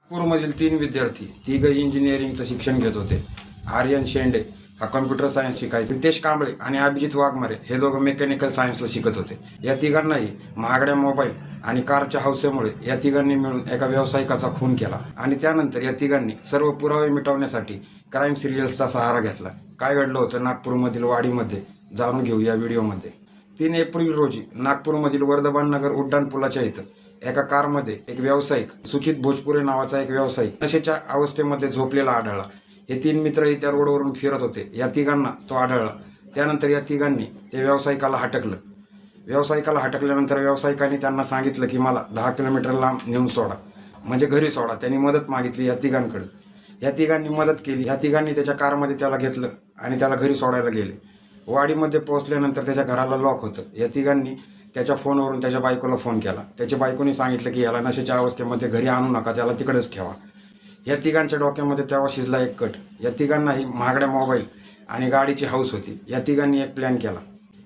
नागपूरमधील 3 विद्यार्थी तिघही इंजिनिअरिंगचं शिक्षण घेत होते. आर्यन शेंडे हा कॉम्प्युटर सायन्स शिकायचा, रितेश कांबळे आणि अभिजित वाघमारे हे दोघं मेकॅनिकल सायन्सला शिकत होते. या तिघांनाही महागड्या मोबाईल आणि कारच्या हौसेमुळे या तिघांनी मिळून एका व्यावसायिकाचा खून केला आणि त्यानंतर या तिघांनी सर्व पुरावे मिटवण्यासाठी क्राईम सिरियल्सचा सहारा घेतला. काय घडलं होतं नागपूरमधील वाडीमध्ये जाणून घेऊ या व्हिडिओमध्ये. 3 एप्रिल रोजी नागपूरमधील वर्धमान नगर उड्डाणपुलाच्या इथं एका कारमध्ये एक व्यावसायिक सुचित भोजपुरे नावाचा एक व्यावसायिक नशेच्या अवस्थेमध्ये झोपलेला आढळला. हे 3 मित्रही त्या रोडवरून फिरत होते. या तिघांना तो आढळला. त्यानंतर या तिघांनी त्या व्यावसायिकाला हटकलं. व्यावसायिकाला हटकल्यानंतर व्यावसायिकाने त्यांना सांगितलं की मला 10 किलोमीटर लांब नेऊन सोडा, म्हणजे घरी सोडा. त्यांनी मदत मागितली या तिघांकडे. या तिघांनी मदत केली. या तिघांनी त्याच्या कारमध्ये त्याला घेतलं आणि त्याला घरी सोडायला गेले. वाडीमध्ये पोहोचल्यानंतर त्याच्या घराला लॉक होतं. या तिघांनी त्याच्या फोनवरून त्याच्या बायकोला फोन केला. त्याच्या बायकोने सांगितलं की याला नशेच्या अवस्थेमध्ये घरी आणू नका, त्याला तिकडेच ठेवा. या तिघांच्या डोक्यामध्ये तेव्हा शिजला एक कट. या तिघांनाही महागड्या मोबाईल आणि गाडीची हौस होती. या तिघांनी एक प्लॅन केला.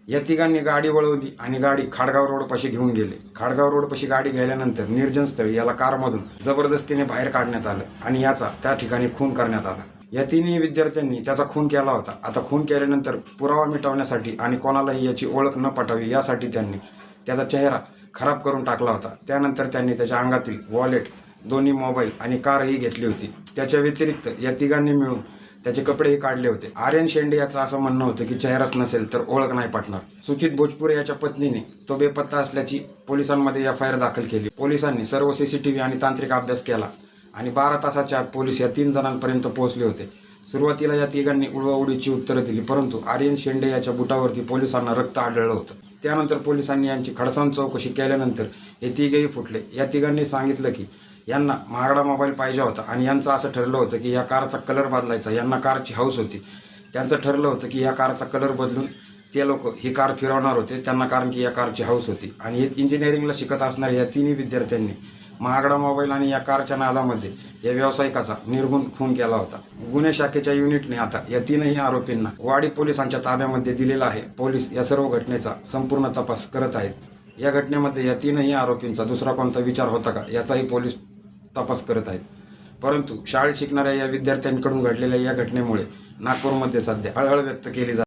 या तिघांनी गाडी वळवली आणि गाडी खाडगाव रोडपाशी घेऊन गेले. खाडगाव रोडपाशी गाडी गेल्यानंतर निर्जन स्थळी याला कारमधून जबरदस्तीने बाहेर काढण्यात आलं आणि याचा त्या ठिकाणी खून करण्यात आला. या 3ही विद्यार्थ्यांनी त्याचा खून केला होता. आता खून केल्यानंतर पुरावा मिटवण्यासाठी आणि कोणालाही याची ओळख न पटावी यासाठी त्यांनी त्याचा चेहरा खराब करून टाकला होता. त्यानंतर त्यांनी त्याच्या अंगातील वॉलेट, दोन्ही मोबाईल आणि कारही घेतली होती. त्याच्या व्यतिरिक्त या तिघांनी मिळून त्याचे कपडेही काढले होते. आर्यन शेंडे याचं असं म्हणणं होतं की चेहराच नसेल तर ओळख नाही पटणार. सुचित भोजपुरे याच्या पत्नीने तो बेपत्ता असल्याची पोलिसांमध्ये FIR दाखल केली. पोलिसांनी सर्व CCTV आणि तांत्रिक अभ्यास केला आणि 12 तासाच्या आत पोलीस या 3 जणांपर्यंत पोहोचले होते. सुरुवातीला या तिघांनी उडवाउडीची उत्तरं दिली, परंतु आर्यन शेंडे याच्या बुटावरती पोलिसांना रक्त आढळलं होतं. त्यानंतर पोलिसांनी यांची खडसावून चौकशी केल्यानंतर हे तिघेही फुटले. या तिघांनी सांगितलं की यांना महागडा मोबाईल पाहिजे होता आणि यांचं असं ठरलं होतं की या कारचा कलर बदलायचा. यांना कारची हौस होती. त्यांचं ठरलं होतं की या कारचा कलर बदलून ते लोक ही कार फिरवणार होते त्यांना, कारण की या कारची हौस होती. आणि हे इंजिनिअरिंगला शिकत असणाऱ्या या 3ही विद्यार्थ्यांनी महागडा मोबाईल आणि या कारच्या नादामध्ये या व्यावसायिकाचा निर्घुण खून केला होता. गुन्हे शाखेच्या युनिटने आता या 3ही आरोपींना वाडी पोलिसांच्या ताब्यामध्ये दिलेला आहे. पोलीस या सर्व घटनेचा संपूर्ण तपास करत आहेत. या घटनेमध्ये या 3ही आरोपींचा दुसरा कोणता विचार होता का याचाही पोलीस तपास करत आहेत. परंतु शाळेत शिकणाऱ्या या विद्यार्थ्यांकडून घडलेल्या या घटनेमुळे नागपूरमध्ये सध्या हळहळ व्यक्त केली जाते.